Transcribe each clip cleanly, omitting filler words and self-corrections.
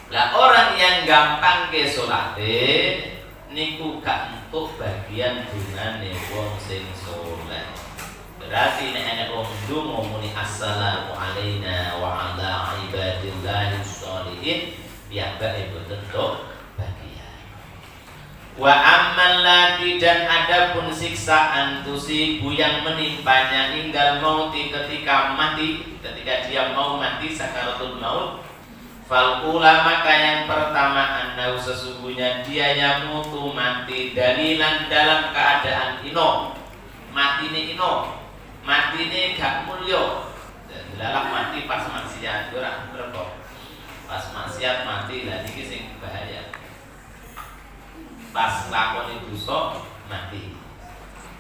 Lah orang yang gampang ke salate niku gak entuk bagian dungane wong sing saleh. Berarti nek ana wong ndonga muni assalamu alaina wa ala ibadillahi sholihin piyambake boten entuk bagian. Wa amman lagi dan adapun siksaan tusibu yang menimpanya hingga mauti ketika mati, ketika dia mau mati sakaratul maut. Fal ulama maka yang pertama annahu sesungguhnya dia yamutu mati dalilan dalam keadaan ino. Mati ini gak mulya. Dalam mati pas maksiat ora berapa. Pas maksiat mati lah niki sing bahaya. Pas lakoni dosa mati.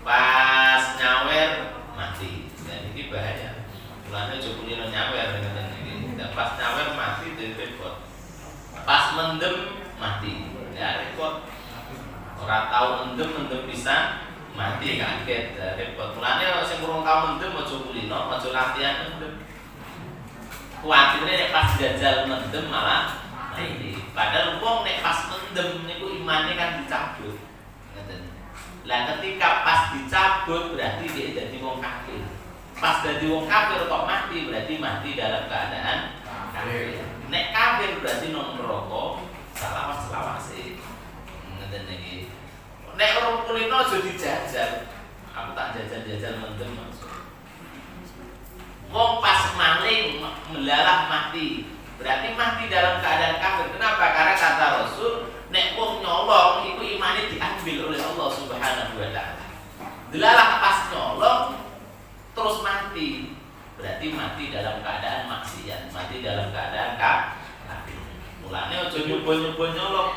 Pas nyawer mati. Dan ini bahaya. Mulane aja kulino nyawer ngeten iki. Pas nyawer mati repot. Pas mendem mati. Ya repot. Ora tau mendem bisa mati kaget repot. Mulane sing kurang tau mendem aja kulino, aja latihan mendem. Kuatine nek pas jajal mendem malah ini. Padahal wong nek pas mendem niku imane kan dicabut. Ngoten. Lah ketika pas dicabut berarti dia jadi wong kafir. Pas jadi wong kafir kok mati berarti mati dalam keadaan kafir. Nek kafir berarti nang neraka selawas-selawase. Ngoten niki. Nek orang kulino aja dijajal. Aku tak jajal-jajal mendem maksud. Wong pas maling melalah mati. Berarti mati dalam keadaan kafir. Kenapa? Karena kata Rasul, nek wong nyolong itu imane diambil oleh Allah Subhanahu wa taala. Delalah pas nyolong terus mati. Berarti mati dalam keadaan maksiat, mati dalam keadaan kafir. Mulane aja nyoba-nyoba nyolong.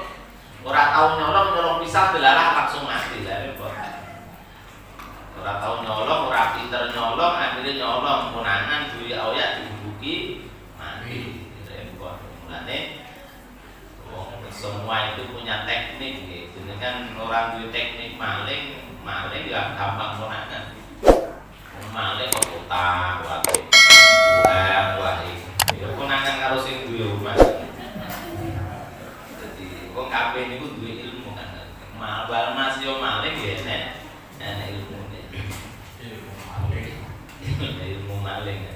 Ora tau nyolong pisang delalah langsung mati lah repot. Ora tau nyolong, ora pinter nyolong, akhirnya nyolong konangan duwe oyak dibuki mati. Repot. Mulane semua itu punya teknik gitu. Dengan orang duwe teknik maling ya gampang konangan. Maling kok utang wae. Wae. Ya konangan karo sing duwe omah. Wong kabeh niku duwe ilmu kan. Mal mas yo maling ya nek ilmune. Ilmu maling.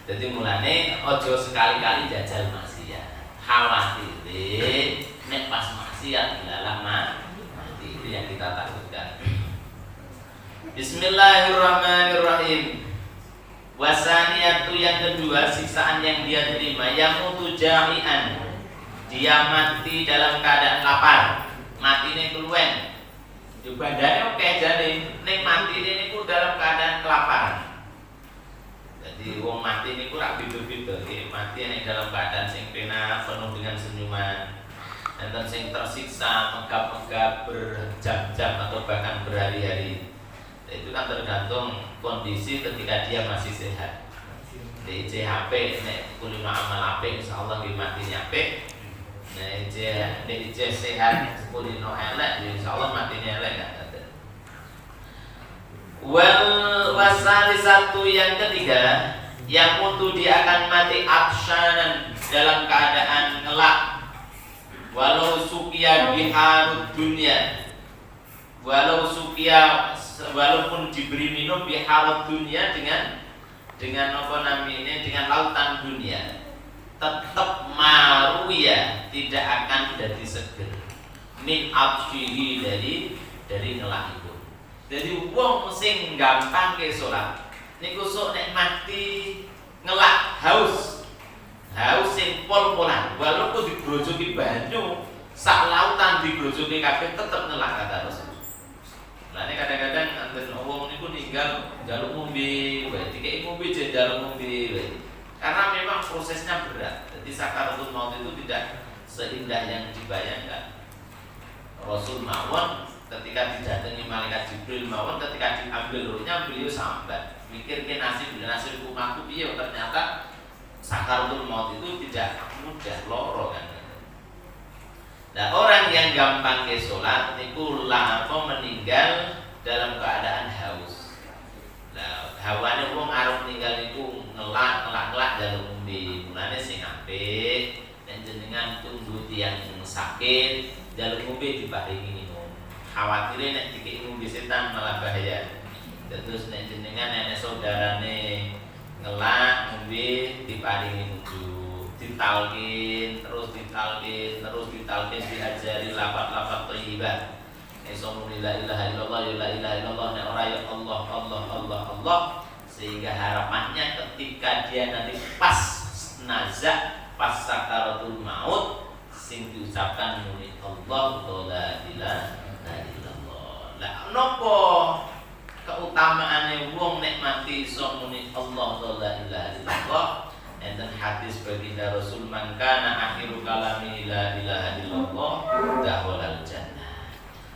Jadi mulane aja sekali-kali jajal maksiat. Khawatir nek pas maksiat ilalah mati. Itu yang kita takutkan. Bismillahirrahmanirrahim. Wasaniyatu yang kedua siksaan yang dia terima yamutu jami'an. Dia mati dalam keadaan lapar. Mati ini keluwen. Di badannya oke jadi. Nek mati ini dalam keadaan kelaparan. Jadi wong mati ini kurang beda-beda. Mati ini dalam keadaan sing pena penuh dengan senyuman. Dan sing tersiksa megap-megap berjam-jam atau bahkan berhari-hari. Itu kan tergantung kondisi ketika dia masih sehat. Di CHP nek kulino amal apik insyaallah di matinya apik. Nek sehat kulino elek insyaallah matinya elek kan. Wasalisatu yang ketiga yang mutu dia akan mati akshanan dalam keadaan ngelak walau sukia biharud dunia walaupun diberi minum biharud dunia dengan apa namanya dengan lautan dunia tetap maruya tidak akan jadi seger min abshihi dari ngelak itu. Jadi wong sing gampang ke salat niku sok nek mati ngelak haus sing pol-polan walaupun digrojoki banyu sak lautan digrojoki kabeh tetep ngelak kata Rasul. Lah nek kadang-kadang anten wong niku ninggal njaluk ngombe wae dikeki ngombe njaluk ngombe wae. Karena memang prosesnya berat. Jadi sakaratul maut itu tidak seindah yang dibayangkan. Rasul mawon ketika didatangi malaikat Jibril mawon ketika diambil ruhnya beliau sambat mikir ke nasib umatku piye ternyata sakaratul maut itu tidak mudah loro kan. Nah orang yang gampang ke salat niku apa meninggal dalam keadaan haus. Nah hawane wong arep meninggal niku ngelak jaluk umbi mulane sing apik nek jenengan tunggu tiyang sakit jaluk ngombe diparingi minum. Khawatire nek dikek ngombe setan malah bahaya. Terus nek jenengan nenek saudarane ngelak ngombe diparingi nuju, ditalkin diajari lafaz-lafaz thayyibah. Iso la ilaha illallah la ilaha illallah nek ora ya Allah Allah Allah Allah, sehingga harapannya ketika dia nanti pas nazak pas sakaratul maut sing diucapkan muni Allah la ilaha illallah. Lah napa keutamaane wong nek mati iso muni Allah la ilaha illallah? Enten hadis baginda Rasul, man kana akhiru kalami la ilaha illallah dakhalal jannah.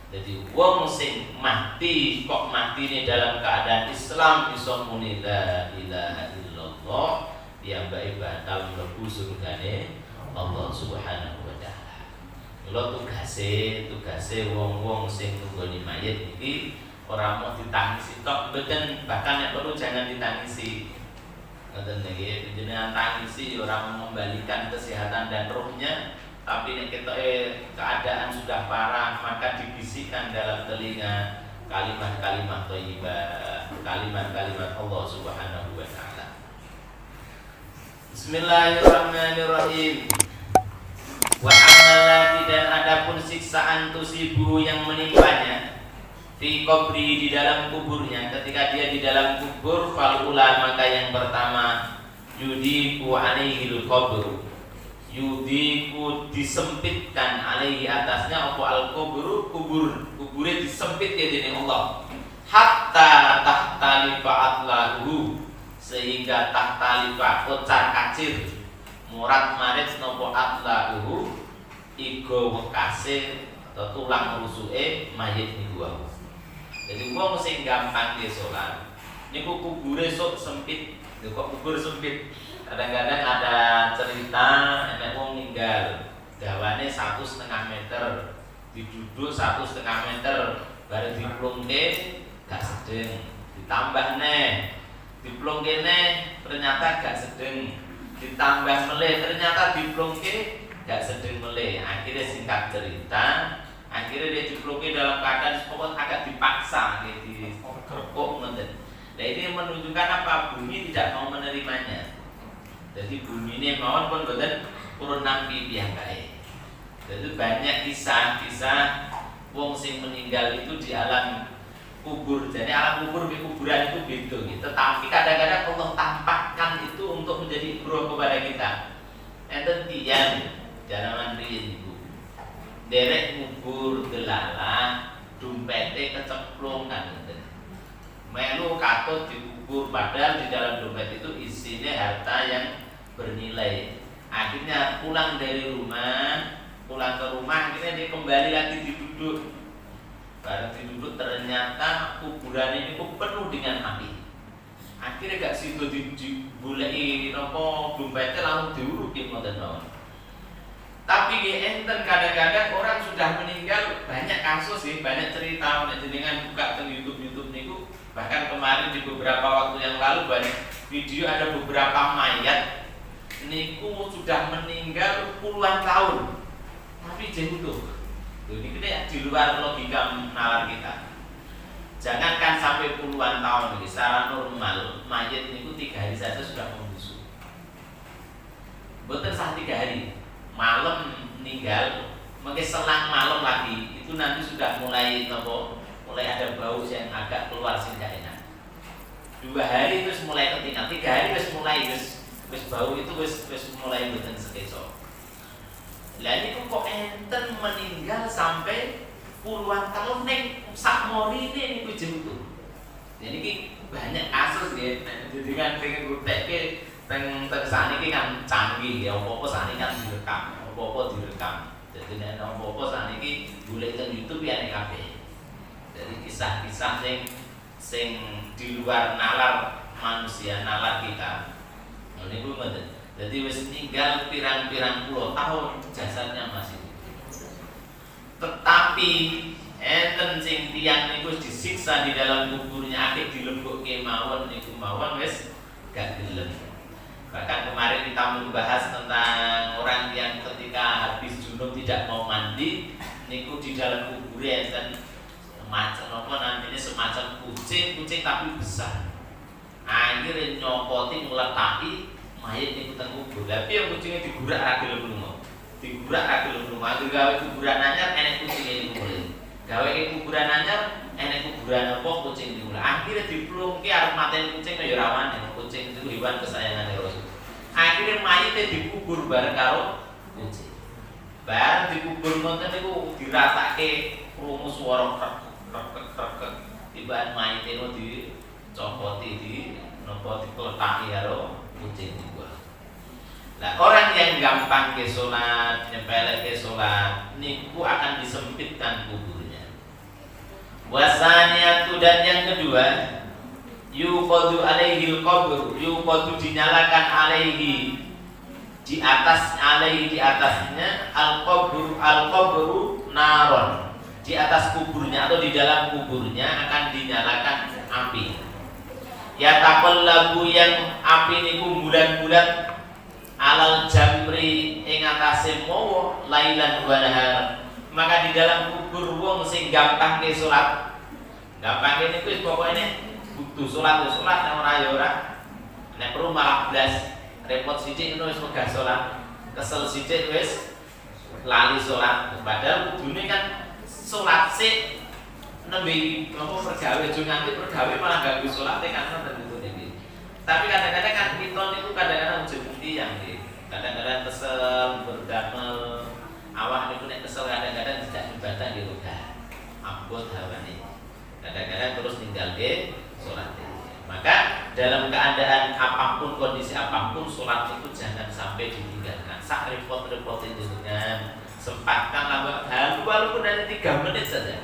Jadi wong sing mati kok matine dalam keadaan Islam iso muni la ilaha illallah, piyambake bakal mlebu surgane Allah Subhanahu wa taala. Lha tugase wong-wong sing nunggoni mayit iki ora mau ditangisi tok, mboten, bahkan nek perlu jangan ditangisi. Ngoten nggih, jenengan tangisi ora mengembalikan kesehatan dan rohnya, tapi nek ketoke keadaan sudah parah maka dibisikkan dalam telinga kalimat-kalimat thayyibah, kalimat-kalimat Allah Subhanahu wa taala. Bismillahirrahmanirrahim. Wa amalati, dan adapun siksaan tusibu yang menimpanya fi qabri, di dalam kuburnya, ketika dia di dalam kubur, fal ula, maka yang pertama yudiku alaihil qabru, yudiku disempitkan alaihi atasnya apa al kubur, kubure disempit ya dening Allah, hatta tahtalifa atlahu, sehingga tahtalifa kocar kacir murad marit nopo atlahu igo wekase atau tulang rusuke mayit niku wae. Jadi wong sing gampang ge salat niku kubure sok sempit. Lho kok kubur sempit? Kadang-kadang ada cerita enek wong ninggal dawane 1,5 meter, diduduk 1,5 meter, bareng diplungke gak sedeng, ditambah neh diplungke neh ternyata gak sedeng, ditambah meleh ternyata diplungke gak sedeng meleh. Akhirnya singkat cerita, akhirnya dia diplungke dalam keadaan pokok agak dipaksa gitu, dikerpuk ngoten. Nah ini menunjukkan apa? Bumi tidak mau menerimanya. Jadi bumi ini mawon pun boten purun nampi piyambake. Jadi banyak kisah-kisah wong sing meninggal itu di alam kubur. Jadi alam kubur di kuburan itu beda gitu. Tetapi kadang-kadang Allah tampakkan itu untuk menjadi ibroh kepada kita. Enten tiyang jalanan riyin iku. Derek ngubur delalah, dompete kecemplung kan ngoten. Melu katut dikubur, padahal di dalam dompet itu isinya harta yang bernilai. Akhirnya pulang ke rumah akhirnya dia kembali lagi diduduk. Bareng diduduk ternyata kuburan ini penuh dengan api. Akhirnya gak sido dibulai nopo dompetnya langsung diuruki ngoten mawon. Tapi enten kadang-kadang orang sudah meninggal, banyak kasus sih, banyak cerita dengan buka di YouTube niku. Bahkan kemarin di beberapa waktu yang lalu banyak video, ada beberapa mayat niku sudah meninggal puluhan tahun, tapi jauh tuh. Ini kita di luar logika nalar kita. Jangankan sampai puluhan tahun, ini secara normal mayat niku 3 hari saja sudah membusuk. Betul sah 3 hari, malam meninggal, mungkin selang malam lagi itu nanti sudah mulai ada bau yang agak keluar sing gak enak. 2 hari terus mulai ketinggal, 3 hari terus mulai wis bau itu wis mulai mboten sekeso. Lah niku kok enten meninggal sampai puluhan tahun ning sak morine niku jengtu. Jadi iki banyak kasus nggih, jadi kan pengen ngutekke teng saniki kan canggih ya, apa-apa saniki kan direkam, apa-apa direkam. Jadi nek apa-apa saniki golek teng YouTube ya nek kabeh. Dari kisah-kisah sing di luar nalar manusia, nalar kita. Ini gue ngoten. Jadi wis tinggal pirang-pirang puluh tahun jasadnya masih. Tetapi enten sing tiyang niku disiksa di dalam kuburnya, akhir dilembokke mawon niku mawon wis gak gelem. Bahkan kemarin kita membahas tentang orang yang ketika di dalam kuburan dan macam apa namanya semacam kucing tapi besar. Akhirnya nyopoti ngeletaki mayat itu teng kubur. Tapi yang kucingnya digurak ra gelem lunga. Digurak ra gelem lunga. Gawe kuburan anyar enek kucing itu mulai. Gawe kuburan anyar enek kuburan apa kucing itu mulai. Akhirnya diplungke arep mateni kucing ya rawan kucing itu hewan kesayangan Rasul. Akhirnya mayatnya dikubur bareng karo kucing. Bareng dikubur ngoten niku dirasake krungu swara krek tiba mayite no dicopoti di napa dikletaki karo kucing niku. Nah, orang yang gampang ke salat, nyepelek ke salat niku akan disempitkan kuburnya. Wasaniatu dan yang kedua, yuqadu alaihi al-qabr, yuqadu dinyalakan alaihi di atas alaihi di atasnya al-qabru naron. Di atas kuburnya atau di dalam kuburnya akan dinyalakan api. Ya taqallabu yang api niku bulan-bulan alal jamri ing atase mawa lailan wa nahar. Maka di dalam kubur wong sing gampang ke salat. Gampang niku wis pokoknya butuh salat ora ya ora. Nek perlu malah blas repot sithik ngono wis megah salat. Kesel sithik wis lali salat. Padahal kudune kan salat sik nembe apa pergawe aja nganti pergawe malah ganggu salate kan tentu iki. Tapi kadang-kadang kan kita niku kadang-kadang jemudi yang kadang-kadang kesel berdamel awak niku nek kesel kadang-kadang tidak ibadah di roda. Abot hawane. Kadang-kadang terus ninggalke salat. Maka dalam keadaan apapun kondisi apapun salat itu jangan sampai ditinggalkan. Sak repot-repotin dengan sempatkan walaupun hanya 3 menit saja.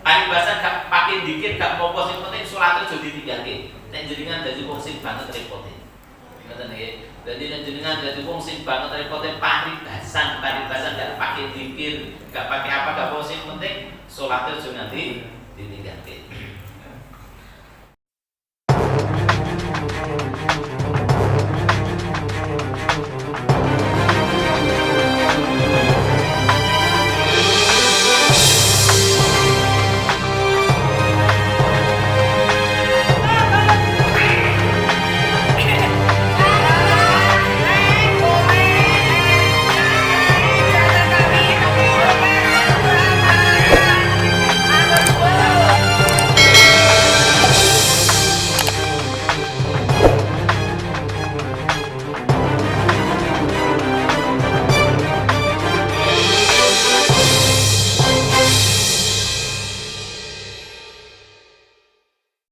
Paribasan gak pakai dikit gak apa-apa sing penting salat itu ditinggalke. Nek jenengan dadi wong sing banget repote. Ngoten nggih. Dadi nek jenengan dadi wong sing banget repote paribasan gak pakai dikir, gak pakai apa gak apa sing penting salat itu nganti ditinggalke.